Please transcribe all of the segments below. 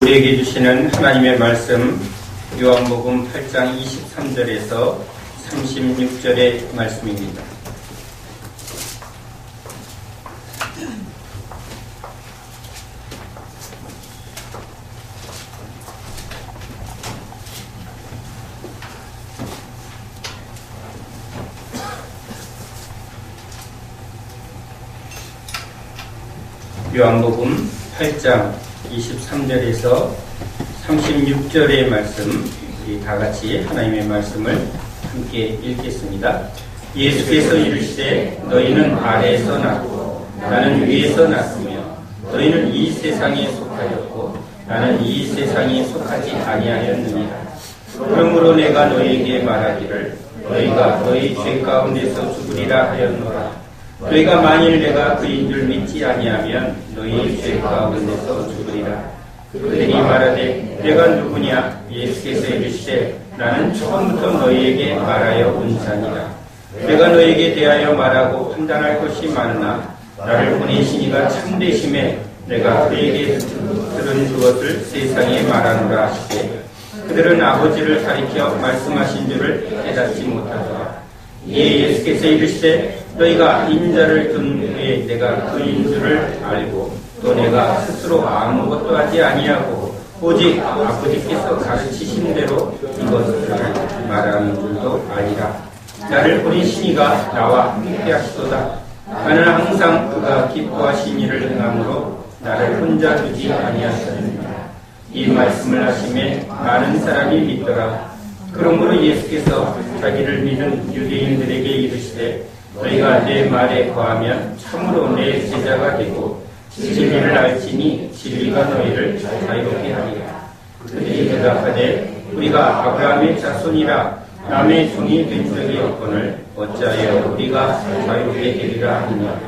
우리에게 주시는 하나님의 말씀 요한복음 8장 23절에서 36절의 말씀입니다. 요한복음 8장 23절에서 36절의 말씀, 우리 다 같이 하나님의 말씀을 함께 읽겠습니다. 예수께서 이르시되 너희는 아래에서 났고 나는 위에서 났으며 너희는 이 세상에 속하였고 나는 이 세상에 속하지 아니하였느니라. 그러므로 내가 너희에게 말하기를 너희가 너희 죄 가운데서 죽으리라 하였노라. 너희가 만일 내가 그인 줄 믿지 아니하면 너희 죄 가운데서 죽으리라. 그들이 말하되 내가 누구냐? 예수께서 이르시되 나는 처음부터 너희에게 말하여 온 자니라. 내가 너희에게 대하여 말하고 판단할 것이 많으나 나를 보내신 이가 참되심에 내가 그에게 들은 그것을 세상에 말하노라 하시되 그들은 아버지를 가리켜 말씀하신 줄을 깨닫지 못하더라. 이에 예수께서 이르시되 너희가 인자를 둔 후에 내가 그인 줄을 알고 또 내가 스스로 아무것도 하지 아니하고 오직 아버지께서 가르치신 대로 이것을 말하는 줄도 아니라 나를 보내신 이가 나와 함께 하시도다. 나는 항상 그가 기뻐하신 일을 행함으로 나를 혼자 두지 아니하셨느니라. 이 말씀을 하심에 많은 사람이 믿더라. 그러므로 예수께서 자기를 믿은 유대인들에게 이르시되 너희가 내 말에 거하면 참으로 내 제자가 되고 진리를 알지니 진리가 너희를 자유롭게 하리라. 그들이 대답하되 우리가 아브라함의 자손이라 남의 종이 된 적이 없거늘 어찌하여 우리가 자유롭게 되리라 하느냐.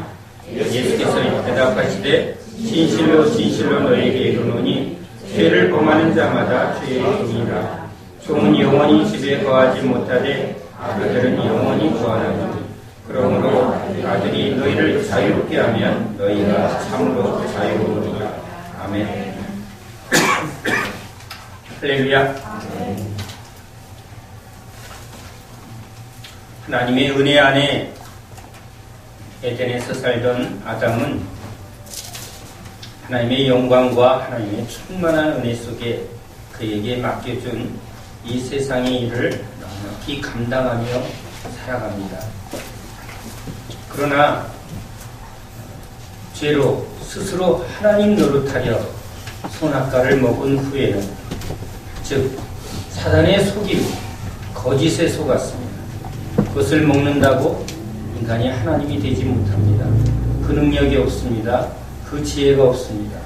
예수께서 대답하시되 진실로 진실로 너희에게 이르노니 죄를 범하는 자마다 죄의 종이라. 종은 영원히 집에 거하지 못하되 아들은 영원히 거하나니 그러므로 아들이 너희를 자유롭게 하면 너희가 참으로 자유로우리라. 아멘. 할렐루야. 하나님의 은혜 안에 에덴에서 살던 아담은 하나님의 영광과 하나님의 충만한 은혜 속에 그에게 맡겨준 이 세상의 일을 넉넉히 감당하며 살아갑니다. 그러나 죄로 스스로 하나님 노릇하려 선악과를 먹은 후에는 즉 사단의 속임, 거짓에 속았습니다. 그것을 먹는다고 인간이 하나님이 되지 못합니다. 그 능력이 없습니다. 그 지혜가 없습니다.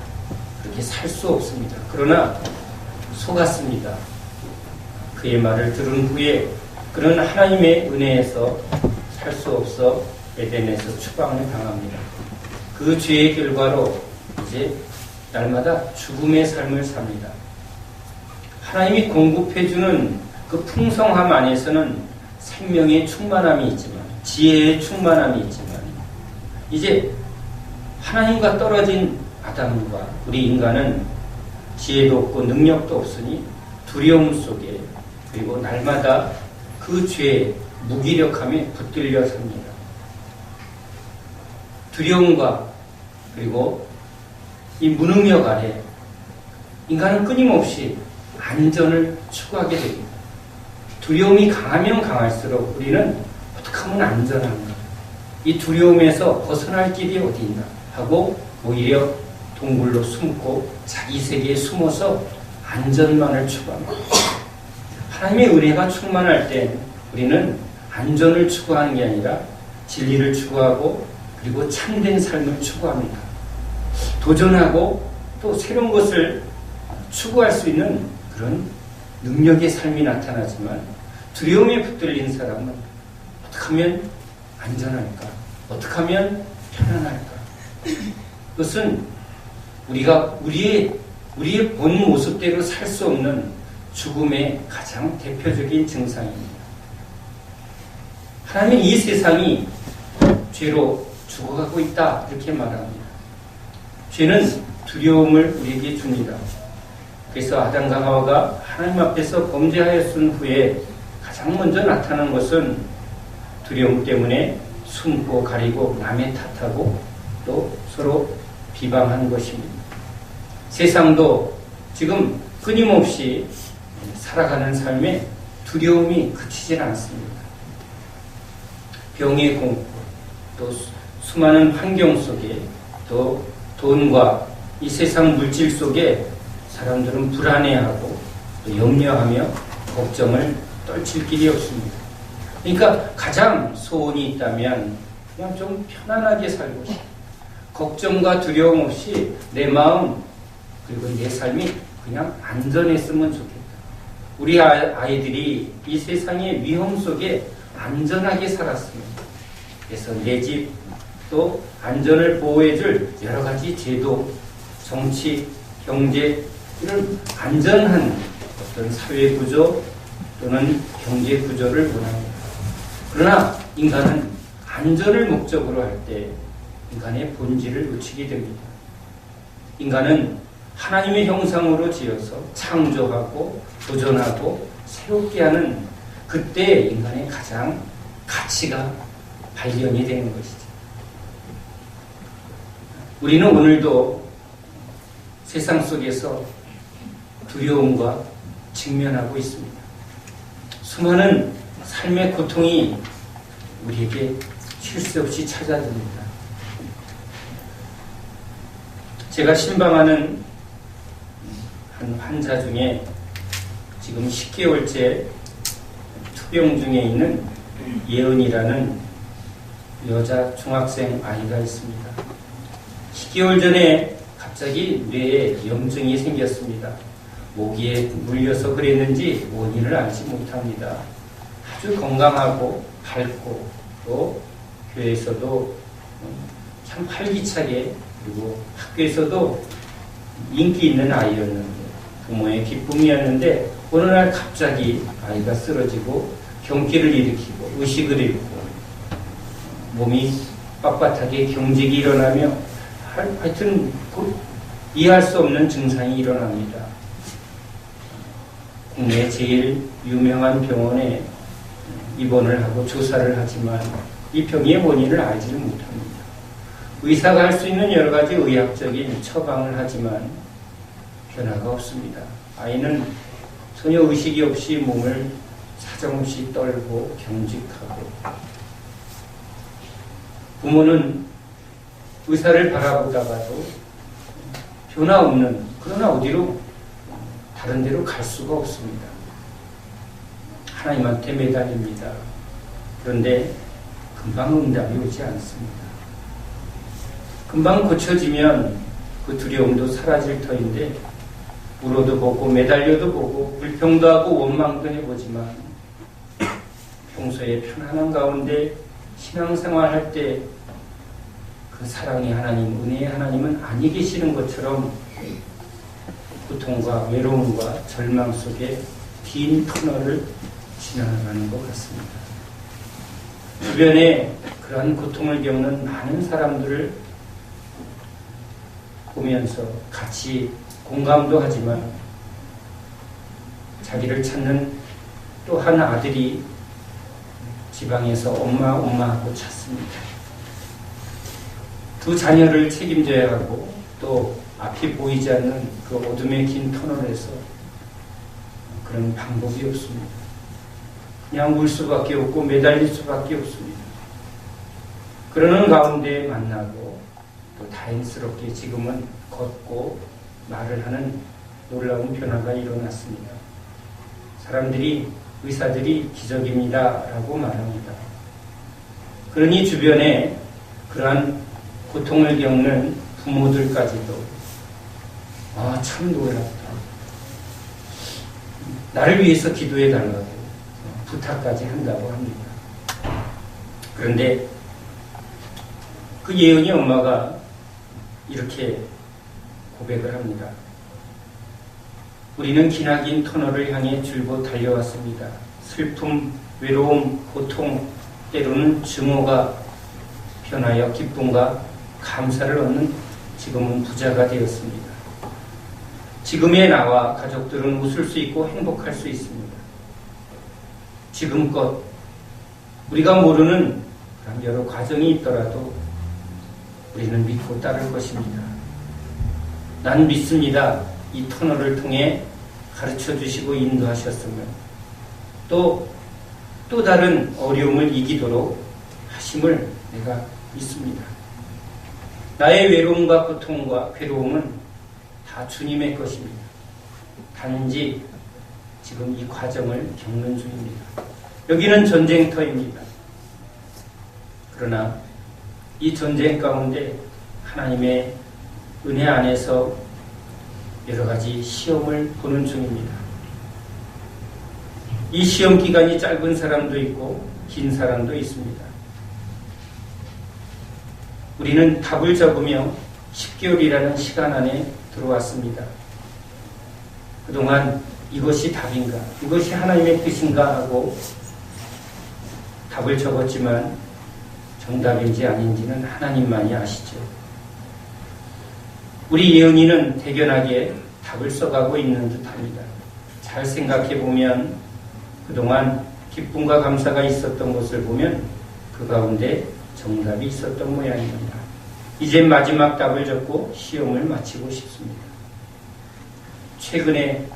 그렇게 살 수 없습니다. 그러나 속았습니다. 그의 말을 들은 후에 그는 하나님의 은혜에서 살 수 없어 에덴에서 추방을 당합니다. 그 죄의 결과로 이제 날마다 죽음의 삶을 삽니다. 하나님이 공급해주는 그 풍성함 안에서는 생명의 충만함이 있지만 지혜의 충만함이 있지만 이제 하나님과 떨어진 아담과 우리 인간은 지혜도 없고 능력도 없으니 두려움 속에 그리고 날마다 그 죄의 무기력함에 붙들려 삽니다. 두려움과 그리고 이 무능력 아래 인간은 끊임없이 안전을 추구하게 됩니다. 두려움이 강하면 강할수록 우리는 어떻게 하면 안전한가? 이 두려움에서 벗어날 길이 어디 있나 하고 오히려 동굴로 숨고 자기 세계에 숨어서 안전만을 추구합니다. 하나님의 은혜가 충만할 때 우리는 안전을 추구하는 게 아니라 진리를 추구하고 그리고 참된 삶을 추구합니다. 도전하고 또 새로운 것을 추구할 수 있는 그런 능력의 삶이 나타나지만 두려움에 붙들린 사람은 어떻게 하면 안전할까? 어떻게 하면 편안할까? 그것은 우리가 우리의 본 모습대로 살 수 없는 죽음의 가장 대표적인 증상입니다. 하나님은 이 세상이 죄로 죽어가고 있다 이렇게 말합니다. 죄는 두려움을 우리에게 줍니다. 그래서 아담과 하와가 하나님 앞에서 범죄하였은 후에 가장 먼저 나타난 것은 두려움 때문에 숨고 가리고 남의 탓하고 또 서로 비방하는 것입니다. 세상도 지금 끊임없이 살아가는 삶에 두려움이 그치질 않습니다. 병의 공포, 또 수많은 환경 속에, 또 돈과 이 세상 물질 속에 사람들은 불안해하고 또 염려하며 걱정을 떨칠 길이 없습니다. 그러니까 가장 소원이 있다면 그냥 좀 편안하게 살고 싶다. 걱정과 두려움 없이 내 마음 그리고 내 삶이 그냥 안전했으면 좋겠다. 우리 아이들이 이 세상의 위험 속에 안전하게 살았습니다. 그래서 내 집, 또 안전을 보호해줄 여러 가지 제도, 정치, 경제, 이런 안전한 어떤 사회 구조 또는 경제 구조를 원합니다. 그러나 인간은 안전을 목적으로 할 때 인간의 본질을 놓치게 됩니다. 인간은 하나님의 형상으로 지어서 창조하고 도전하고 새롭게 하는 그때 인간의 가장 가치가 발견이 되는 것이죠. 우리는 오늘도 세상 속에서 두려움과 직면하고 있습니다. 수많은 삶의 고통이 우리에게 쉴 새 없이 찾아듭니다. 제가 신방하는 한 환자 중에 지금 10개월째 투병 중에 있는 예은이라는 여자 중학생 아이가 있습니다. 10개월 전에 갑자기 뇌에 염증이 생겼습니다. 모기에 물려서 그랬는지 원인을 알지 못합니다. 아주 건강하고 밝고 또 교회에서도 참 활기차게 그리고 학교에서도 인기 있는 아이였는데 부모의 기쁨이었는데 어느 날 갑자기 아이가 쓰러지고 경기를 일으키고 의식을 잃고 몸이 빳빳하게 경직이 일어나며 하여튼 이해할 수 없는 증상이 일어납니다. 국내 제일 유명한 병원에 입원을 하고 조사를 하지만 이 병의 원인을 알지를 못합니다. 의사가 할 수 있는 여러 가지 의학적인 처방을 하지만 변화가 없습니다. 아이는 전혀 의식이 없이 몸을 사정없이 떨고 경직하고 부모는 의사를 바라보다가도 변화 없는 그러나 어디로 다른 데로 갈 수가 없습니다. 하나님한테 매달립니다. 그런데 금방 응답이 오지 않습니다. 금방 고쳐지면 그 두려움도 사라질 터인데 울어도 보고 매달려도 보고 불평도 하고 원망도 해보지만 평소에 편안한 가운데 신앙생활 할 때 그 사랑의 하나님, 은혜의 하나님은 아니 계시는 것처럼 고통과 외로움과 절망 속에 긴 터널을 지나가는 것 같습니다. 주변에 그러한 고통을 겪는 많은 사람들을 보면서 같이 공감도 하지만 자기를 찾는 또 한 아들이 지방에서 엄마 하고 찾습니다. 두 자녀를 책임져야 하고 또 앞이 보이지 않는 그 어둠의 긴 터널에서 그런 방법이 없습니다. 그냥 울 수밖에 없고 매달릴 수밖에 없습니다. 그러는 가운데 만나고 또 다행스럽게 지금은 걷고 말을 하는 놀라운 변화가 일어났습니다. 사람들이 의사들이 기적입니다 라고 말합니다. 그러니 주변에 그러한 고통을 겪는 부모들까지도 참 놀랍다. 나를 위해서 기도해 달라고 부탁까지 한다고 합니다. 그런데 그 예은이 엄마가 이렇게 고백을 합니다. 우리는 기나긴 터널을 향해 줄곧 달려왔습니다. 슬픔, 외로움, 고통, 때로는 증오가 변하여 기쁨과 감사를 얻는 지금은 부자가 되었습니다. 지금의 나와 가족들은 웃을 수 있고 행복할 수 있습니다. 지금껏 우리가 모르는 그런 여러 과정이 있더라도 우리는 믿고 따를 것입니다. 난 믿습니다. 이 터널을 통해 가르쳐 주시고 인도하셨으면 또 다른 어려움을 이기도록 하심을 내가 믿습니다. 나의 외로움과 고통과 괴로움은 다 주님의 것입니다. 단지 지금 이 과정을 겪는 중입니다. 여기는 전쟁터입니다. 그러나 이 전쟁 가운데 하나님의 은혜 안에서 여러 가지 시험을 보는 중입니다. 이 시험 기간이 짧은 사람도 있고 긴 사람도 있습니다. 우리는 답을 잡으며 10개월이라는 시간 안에 들어왔습니다. 그동안 이것이 답인가, 이것이 하나님의 뜻인가 하고 답을 적었지만 정답인지 아닌지는 하나님만이 아시죠. 우리 예은이는 대견하게 답을 써가고 있는 듯합니다. 잘 생각해보면 그동안 기쁨과 감사가 있었던 것을 보면 그 가운데 정답이 있었던 모양입니다. 이제 마지막 답을 적고 시험을 마치고 싶습니다. 최근에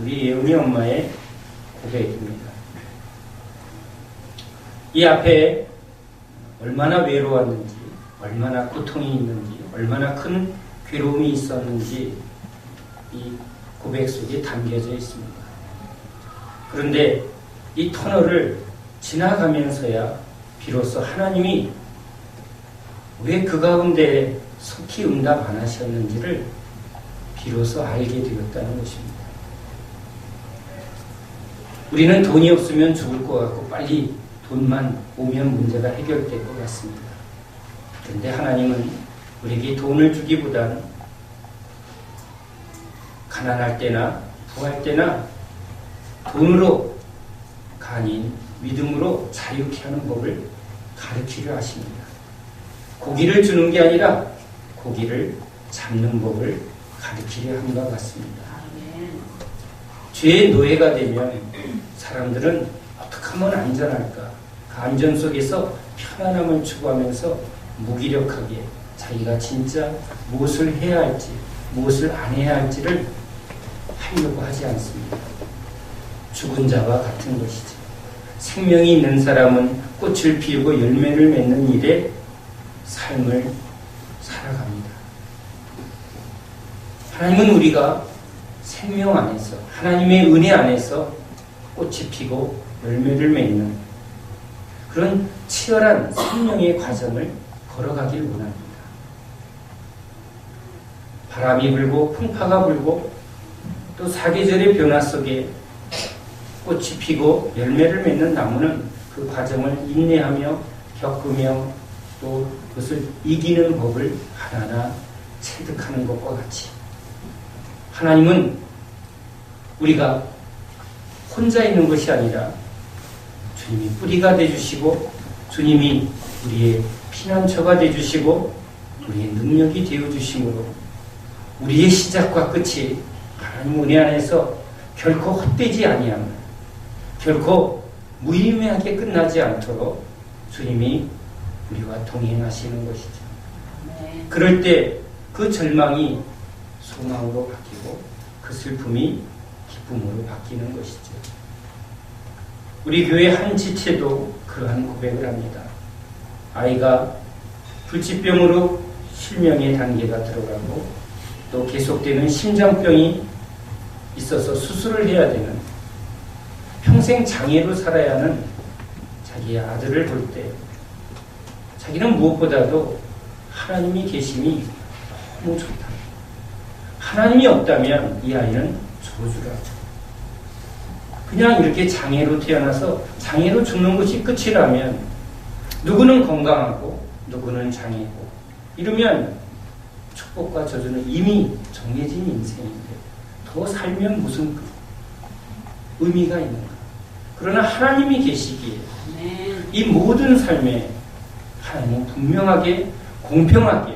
우리 예은이 엄마의 고백입니다. 이 앞에 얼마나 외로웠는지, 얼마나 고통이 있는지, 얼마나 큰 괴로움이 있었는지 이 고백 속에 담겨져 있습니다. 그런데 이 터널을 지나가면서야 비로소 하나님이 왜 그 가운데 속히 응답 안 하셨는지를 비로소 알게 되었다는 것입니다. 우리는 돈이 없으면 죽을 것 같고 빨리 돈만 오면 문제가 해결될 것 같습니다. 그런데 하나님은 우리에게 돈을 주기보다는 가난할 때나 부할 때나 돈으로가 아닌 믿음으로 자유케 하는 법을 가르치려 하십니다. 고기를 주는 게 아니라 고기를 잡는 법을 가르치려 한 것 같습니다. 죄의 노예가 되면 사람들은 어떻게 하면 안전할까? 그 안전 속에서 편안함을 추구하면서 무기력하게 자기가 진짜 무엇을 해야 할지, 무엇을 안 해야 할지를 하려고 하지 않습니다. 죽은 자와 같은 것이죠. 생명이 있는 사람은 꽃을 피우고 열매를 맺는 일에 삶을 살아갑니다. 하나님은 우리가 생명 안에서, 하나님의 은혜 안에서 꽃이 피고 열매를 맺는 그런 치열한 생명의 과정을 걸어가길 원합니다. 바람이 불고 풍파가 불고 또 사계절의 변화 속에 꽃이 피고 열매를 맺는 나무는 그 과정을 인내하며 겪으며 또 그것을 이기는 법을 하나하나 체득하는 것과 같이 하나님은 우리가 혼자 있는 것이 아니라 주님이 뿌리가 되어주시고 주님이 우리의 피난처가 되어주시고 우리의 능력이 되어주심으로 우리의 시작과 끝이 하나님 은혜 안에서 결코 헛되지 아니하며 결코 무의미하게 끝나지 않도록 주님이 우리와 동행하시는 것이죠. 그럴 때 그 절망이 소망으로 바뀌고 그 슬픔이 기쁨으로 바뀌는 것이죠. 우리 교회 한 지체도 그러한 고백을 합니다. 아이가 불치병으로 실명의 단계가 들어가고 또 계속되는 심장병이 있어서 수술을 해야 되는 평생 장애로 살아야 하는 자기의 아들을 볼 때 자기는 무엇보다도 하나님이 계심이 너무 좋다. 하나님이 없다면 이 아이는 저주라. 그냥 이렇게 장애로 태어나서 장애로 죽는 것이 끝이라면 누구는 건강하고 누구는 장애고 이러면 축복과 저주는 이미 정해진 인생인데 더 살면 무슨 의미가 있는가. 그러나 하나님이 계시기에 이 모든 삶에 하나님은 분명하게 공평하게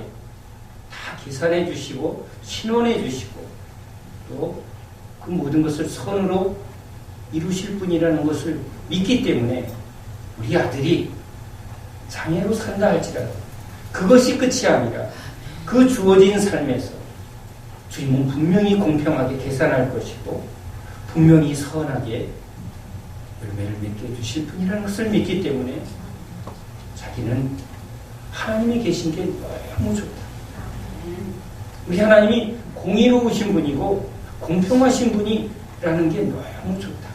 다 계산해 주시고 신원해 주시고 또 그 모든 것을 선으로 이루실 분이라는 것을 믿기 때문에 우리 아들이 장애로 산다 할지라도 그것이 끝이 아니라 그 주어진 삶에서 주님은 분명히 공평하게 계산할 것이고 분명히 선하게 열매를 맺게 해주실 분이라는 것을 믿기 때문에 자기는 하나님이 계신 게 너무 좋다. 우리 하나님이 공의로우신 분이고 공평하신 분이라는 게 너무 좋다.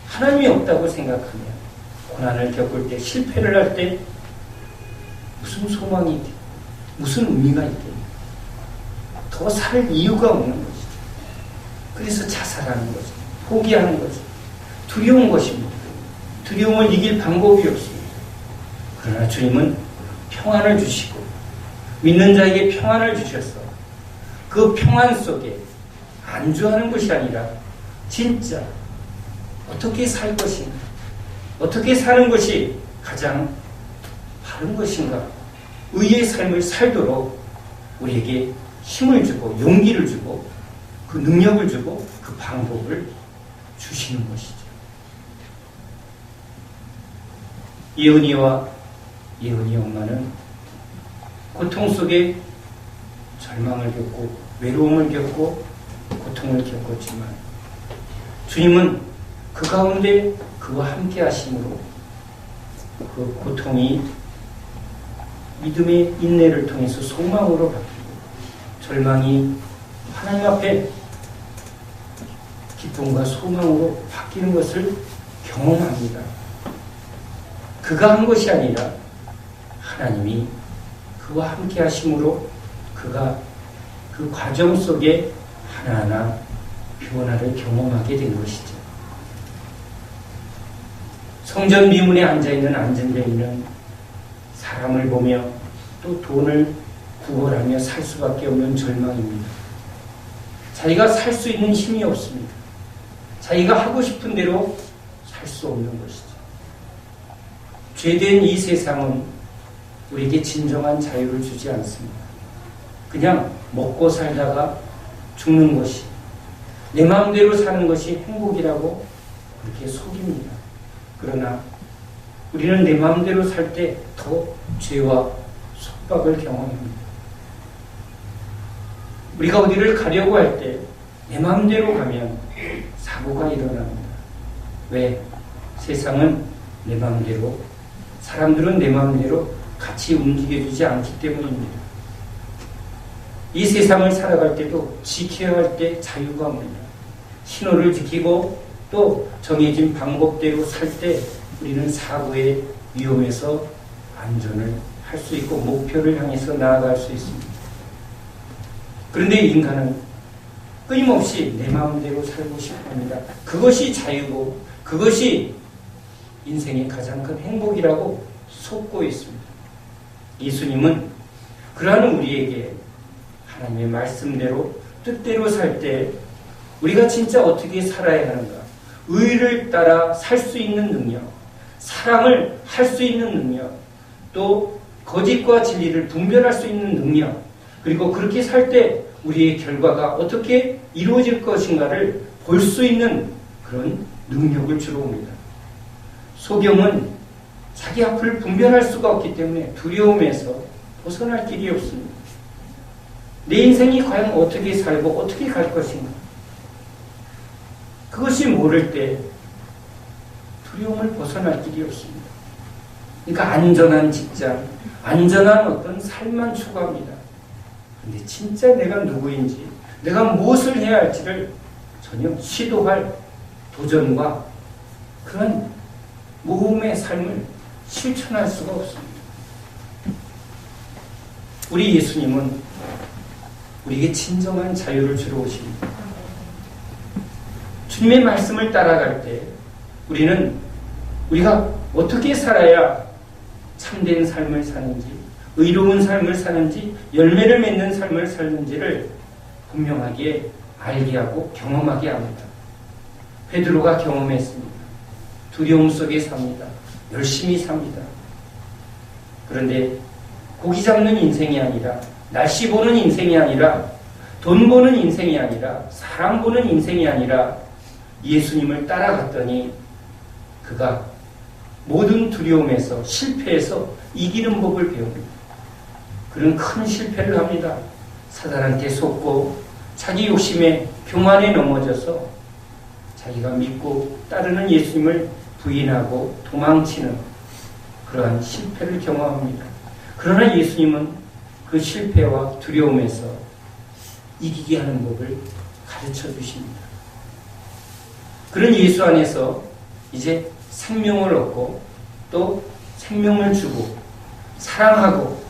하나님이 없다고 생각하면 고난을 겪을 때, 실패를 할 때 무슨 소망이 있겠, 무슨 의미가 있겠냐. 더 살 이유가 없는 것이죠. 그래서 자살하는 거죠. 포기하는 거죠. 두려운 것입니다. 두려움을 이길 방법이 없습니다. 그러나 주님은 평안을 주시고 믿는 자에게 평안을 주셔서 그 평안 속에 안주하는 것이 아니라 진짜 어떻게 살 것인가, 어떻게 사는 것이 가장 바른 것인가, 의의 삶을 살도록 우리에게 힘을 주고 용기를 주고 그 능력을 주고 그 방법을 주시는 것이죠. 예은이와 예은이 엄마는 고통 속에 절망을 겪고 외로움을 겪고 고통을 겪었지만 주님은 그 가운데 그와 함께 하심으로 그 고통이 믿음의 인내를 통해서 소망으로 바뀌고 절망이 하나님 앞에 기쁨과 소망으로 바뀌는 것을 경험합니다. 그가 한 것이 아니라 하나님이 그와 함께 하심으로 그가 그 과정 속에 하나하나 변화를 경험하게 된 것이죠. 성전 미문에 앉아있는 안전뱅이는 사람을 보며 또 돈을 구걸하며 살 수밖에 없는 절망입니다. 자기가 살 수 있는 힘이 없습니다. 자기가 하고 싶은 대로 살 수 없는 것이죠. 죄된 이 세상은 우리에게 진정한 자유를 주지 않습니다. 그냥 먹고 살다가 죽는 것이, 내 마음대로 사는 것이 행복이라고 그렇게 속입니다. 그러나 우리는 내 마음대로 살 때 더 죄와 속박을 경험합니다. 우리가 어디를 가려고 할 때 내 마음대로 가면 사고가 일어납니다. 왜? 세상은 내 마음대로, 사람들은 내 마음대로 같이 움직여주지 않기 때문입니다. 이 세상을 살아갈 때도 지켜야 할 때 자유가 없습니다. 신호를 지키고 또 정해진 방법대로 살 때 우리는 사고의 위험에서 안전을 할 수 있고 목표를 향해서 나아갈 수 있습니다. 그런데 인간은 끊임없이 내 마음대로 살고 싶어 합니다. 그것이 자유고 그것이 인생의 가장 큰 행복이라고 속고 있습니다. 예수님은 그러한 우리에게 하나님의 말씀대로 뜻대로 살 때 우리가 진짜 어떻게 살아야 하는가, 의를 따라 살 수 있는 능력, 사랑을 할 수 있는 능력, 또 거짓과 진리를 분별할 수 있는 능력, 그리고 그렇게 살 때 우리의 결과가 어떻게 이루어질 것인가를 볼 수 있는 그런 능력을 주러 옵니다. 소경은 자기 앞을 분별할 수가 없기 때문에 두려움에서 벗어날 길이 없습니다. 내 인생이 과연 어떻게 살고 어떻게 갈 것인가, 그것이 모를 때 두려움을 벗어날 길이 없습니다. 그러니까 안전한 직장, 안전한 어떤 삶만 추구합니다. 근데 진짜 내가 누구인지, 내가 무엇을 해야 할지를 전혀 시도할 도전과 그런 모험의 삶을 실천할 수가 없습니다. 우리 예수님은 우리에게 진정한 자유를 주러 오십니다. 주님의 말씀을 따라갈 때 우리가 어떻게 살아야 참된 삶을 사는지, 의로운 삶을 사는지, 열매를 맺는 삶을 사는지를 분명하게 알게 하고 경험하게 합니다. 베드로가 경험했습니다. 두려움 속에 삽니다. 열심히 삽니다. 그런데 고기 잡는 인생이 아니라, 날씨 보는 인생이 아니라, 돈 보는 인생이 아니라, 사람 보는 인생이 아니라 예수님을 따라갔더니 그가 모든 두려움에서, 실패해서 이기는 법을 배웁니다. 그는 큰 실패를 합니다. 사단한테 속고 자기 욕심에 교만에 넘어져서 자기가 믿고 따르는 예수님을 부인하고 도망치는 그러한 실패를 경험합니다. 그러나 예수님은 그 실패와 두려움에서 이기게 하는 법을 가르쳐 주십니다. 그런 예수 안에서 이제 생명을 얻고 또 생명을 주고 사랑하고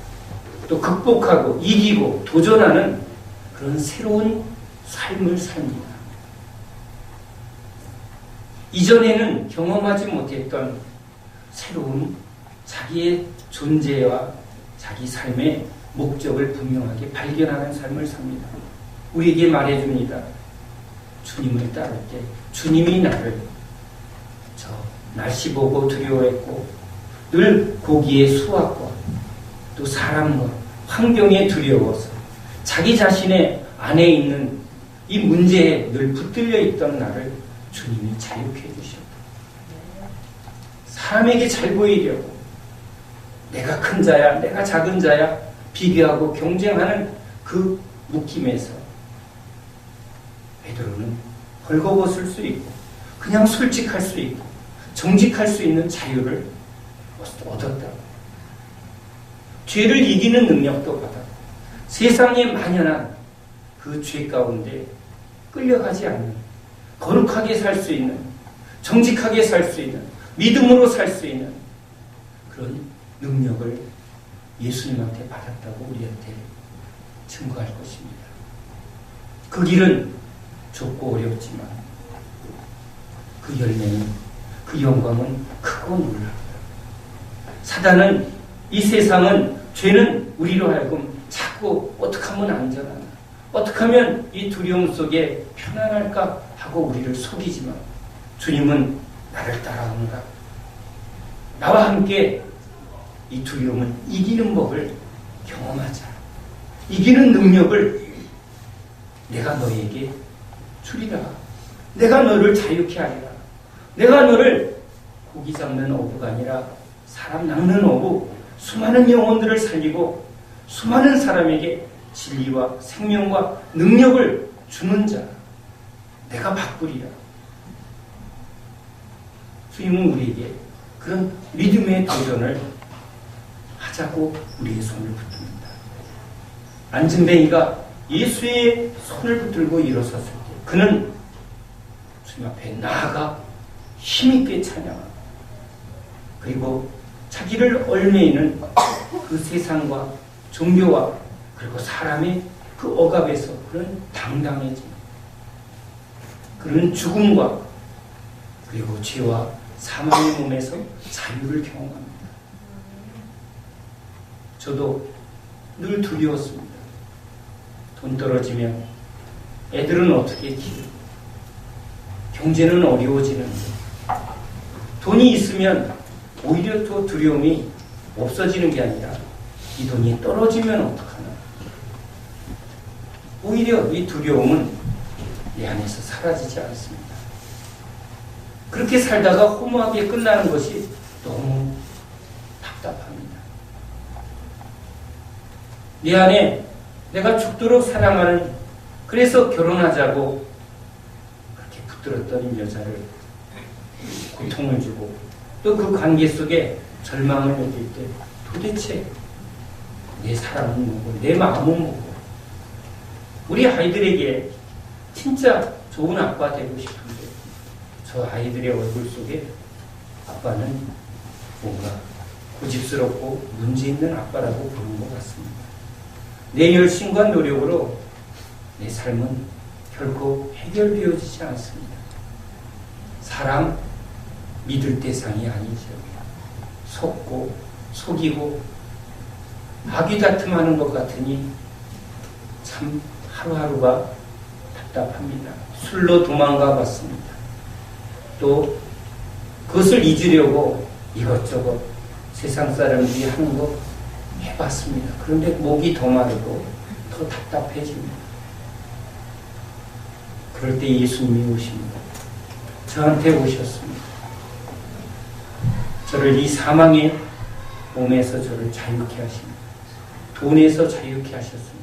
또 극복하고 이기고 도전하는 그런 새로운 삶을 삽니다. 이전에는 경험하지 못했던 새로운 자기의 존재와 자기 삶의 목적을 분명하게 발견하는 삶을 삽니다. 우리에게 말해줍니다. 주님을 따를 때 주님이 나를 저 날씨 보고 두려워했고 늘 고기의 수확과 또 사람과 환경에 두려워서 자기 자신의 안에 있는 이 문제에 늘 붙들려 있던 나를 주님이 자유케 해주셨다. 사람에게 잘 보이려고 내가 큰 자야, 내가 작은 자야 비교하고 경쟁하는 그 묶임에서 베드로는 벌거벗을 수 있고 그냥 솔직할 수 있고 정직할 수 있는 자유를 얻었다. 죄를 이기는 능력도 받았고 세상에 만연한 그 죄 가운데 끌려가지 않는 거룩하게 살 수 있는 정직하게 살 수 있는 믿음으로 살 수 있는 그런 능력을 예수님한테 받았다고 우리한테 증거할 것입니다. 그 길은 좁고 어렵지만 그 열매는 그 영광은 크고 놀랍다. 사단은 이 세상은 죄는 우리로 하여금 자꾸 어떻게 하면 안전하나 어떻게 하면 이 두려움 속에 편안할까 하고 우리를 속이지만 주님은 나를 따라온다. 나와 함께 이 두려움을 이기는 법을 경험하자. 이기는 능력을 내가 너에게 주리라. 내가 너를 자유케 하리라. 내가 너를 고기 잡는 어부가 아니라 사람 낚는 어부, 수많은 영혼들을 살리고 수많은 사람에게 진리와 생명과 능력을 주는 자, 내가 바꾸리라. 주님은 우리에게 그런 믿음의 도전을 하자고 우리의 손을 붙듭니다. 안진뱅이가 예수의 손을 붙들고 일어섰을 때 그는 주님 앞에 나아가 힘있게 찬양하고 그리고 자기를 얽매이는 그 세상과 종교와 그리고 사람의 그 억압에서 그런 당당해짐, 그런 죽음과 그리고 죄와 사망의 몸에서 자유를 경험합니다. 저도 늘 두려웠습니다. 돈 떨어지면 애들은 어떻게 키우고 경제는 어려워지는데 돈이 있으면 오히려 더 두려움이 없어지는 게 아니라 이 돈이 떨어지면 어떡하나. 오히려 이 두려움은 내 안에서 사라지지 않습니다. 그렇게 살다가 허무하게 끝나는 것이 너무 답답합니다. 내 안에 내가 죽도록 사랑하는, 그래서 결혼하자고 그렇게 붙들었던 여자를 고통을 주고 또 그 관계 속에 절망을 느낄 때 도대체 내 사랑은 뭐고 내 마음은 뭐고. 우리 아이들에게 진짜 좋은 아빠 되고 싶은데 저 아이들의 얼굴 속에 아빠는 뭔가 고집스럽고 문제 있는 아빠라고 보는 것 같습니다. 내 열심과 노력으로 내 삶은 결코 해결되어지지 않습니다. 사람 믿을 대상이 아니죠. 속고 속이고 아귀 다툼하는 것 같으니 참 하루하루가 답답합니다. 술로 도망가 봤습니다. 또 그것을 잊으려고 이것저것 세상 사람들이 하는 거 해봤습니다. 그런데 목이 더 마르고 더 답답해집니다. 그럴 때 예수님이 오십니다. 저한테 오셨습니다. 저를 이 사망의 몸에서 저를 자유케 하십니다. 돈에서 자유케 하셨습니다.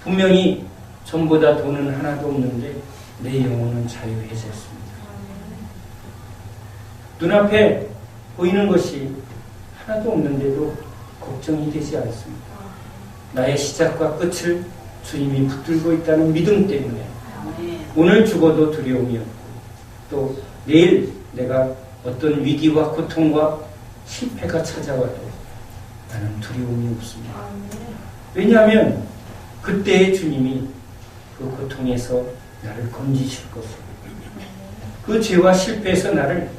분명히 전보다 돈은 하나도 없는데 내 영혼은 자유해졌습니다. 눈앞에 보이는 것이 하나도 없는데도 걱정이 되지 않습니다. 나의 시작과 끝을 주님이 붙들고 있다는 믿음 때문에 오늘 죽어도 두려움이 없고 또 내일 내가 어떤 위기와 고통과 실패가 찾아와도 나는 두려움이 없습니다. 왜냐하면 그때의 주님이 그 고통에서 나를 건지실 것을, 그 죄와 실패에서 나를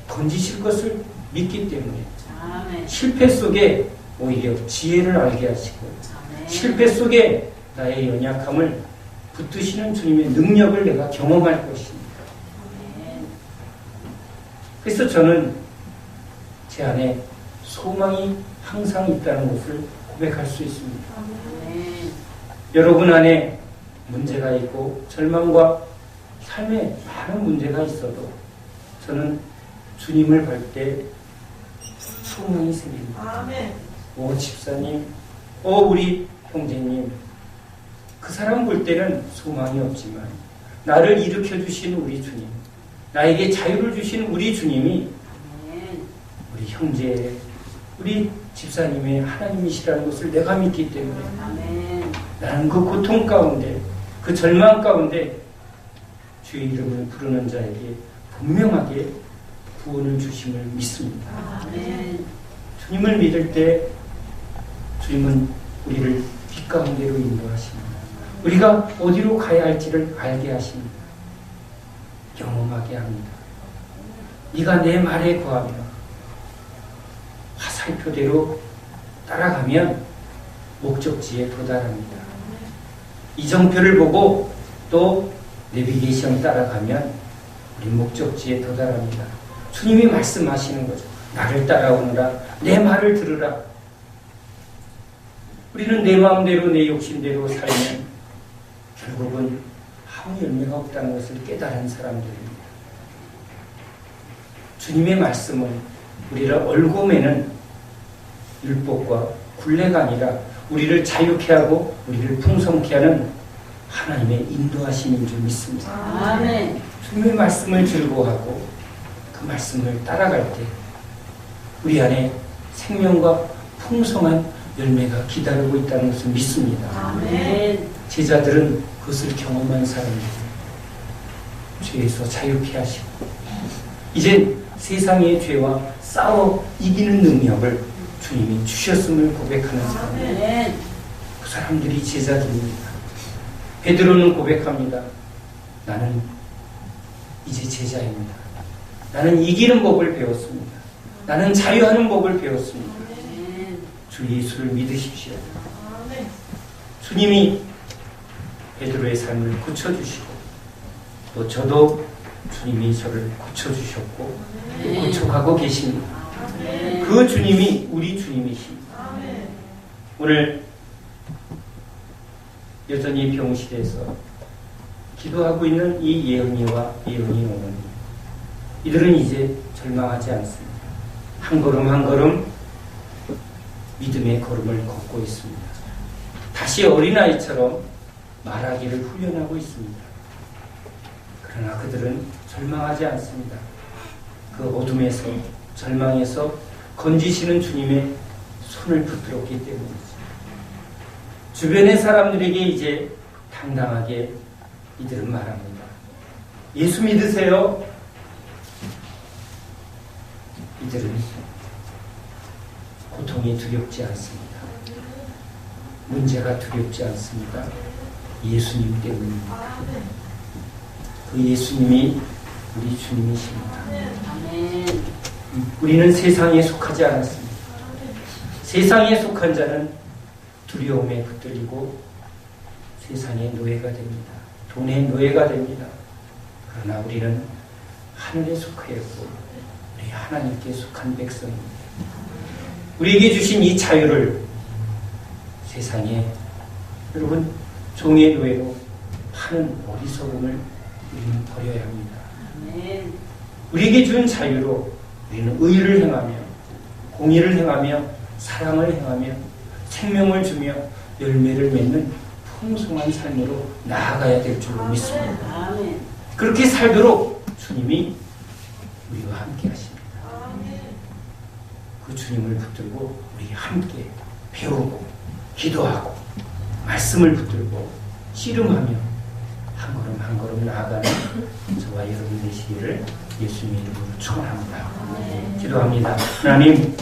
건지실 것을 믿기 때문에 실패 속에 오히려 지혜를 알게 하시고 실패 속에 나의 연약함을 붙드시는 주님의 능력을 내가 경험할 것입니다. 그래서 저는 제 안에 소망이 항상 있다는 것을 고백할 수 있습니다. 여러분 안에 문제가 있고 절망과 삶에 많은 문제가 있어도 저는 주님을 볼 때 소망이 생깁니다. 오 집사님, 오 우리 형제님, 그 사람 볼 때는 소망이 없지만 나를 일으켜 주신 우리 주님, 나에게 자유를 주신 우리 주님이 우리 형제, 우리 집사님의 하나님이시라는 것을 내가 믿기 때문에 나는 그 고통 가운데, 그 절망 가운데 주의 이름을 부르는 자에게 분명하게 구원을 주심을 믿습니다. 주님을 믿을 때 주님은 우리를 빛 가운데로 인도하십니다. 우리가 어디로 가야 할지를 알게 하십니다. 경험하게 합니다. 네가 내 말에 거하며 화살표대로 따라가면 목적지에 도달합니다. 이정표를 보고 또 내비게이션 따라가면 우리 목적지에 도달합니다. 주님이 말씀하시는 거죠. 나를 따라오느라, 내 말을 들으라. 우리는 내 마음대로 내 욕심대로 살면 결국은 아무 열매가 없다는 것을 깨달은 사람들입니다. 주님의 말씀은 우리를 얽어매는 율법과 굴레가 아니라 우리를 자유케 하고 우리를 풍성케 하는 하나님의 인도하심인 줄 믿습니다. 아멘. 주님의 말씀을 즐거워하고 그 말씀을 따라갈 때 우리 안에 생명과 풍성한 열매가 기다리고 있다는 것을 믿습니다. 아멘. 제자들은 그것을 경험한 사람입니다. 죄에서 자유케 하시고 이제 세상의 죄와 싸워 이기는 능력을 주님이 주셨음을 고백하는 사람입니다. 그 사람들이 제자들입니다. 베드로는 고백합니다. 나는 이제 제자입니다. 나는 이기는 법을 배웠습니다. 나는 자유하는 법을 배웠습니다. 주 예수를 믿으십시오. 주님이 베드로의 삶을 고쳐주시고 또 저도 주님이 저를 고쳐주셨고 고쳐가고 계십니다. 그 주님이 우리 주님이십니다. 오늘 여전히 병실에서 기도하고 있는 이 예언이와 예언이 어머니, 이들은 이제 절망하지 않습니다. 한 걸음 한 걸음 믿음의 걸음을 걷고 있습니다. 다시 어린아이처럼 말하기를 훈련하고 있습니다. 그러나 그들은 절망하지 않습니다. 그 어둠에서, 절망에서 건지시는 주님의 손을 붙들었기 때문이죠. 주변의 사람들에게 이제 당당하게 이들은 말합니다. 예수 믿으세요? 이들은 고통이 두렵지 않습니다. 문제가 두렵지 않습니다. 예수님 때문입니다. 그 예수님이 우리 주님이십니다. 우리는 세상에 속하지 않았습니다. 세상에 속한 자는 두려움에 붙들리고 세상의 노예가 됩니다. 돈의 노예가 됩니다. 그러나 우리는 하늘에 속하였고 우리 하나님께 속한 백성입니다. 우리에게 주신 이 자유를 세상에 여러분 종의 노예로 파는 어리석음을 우리는 버려야 합니다. 우리에게 준 자유로 우리는 의를 행하며 공의를 행하며 사랑을 행하며 생명을 주며 열매를 맺는 풍성한 삶으로 나아가야 될 줄로 믿습니다. 그렇게 살도록 주님이 우리와 함께 하십니다. 그 주님을 붙들고 우리 함께 배우고 기도하고 말씀을 붙들고 씨름하며 한 걸음 한 걸음 나아가는 저와 여러분 되시기를 예수님의 이름으로 축원합니다. 기도합니다. 하나님,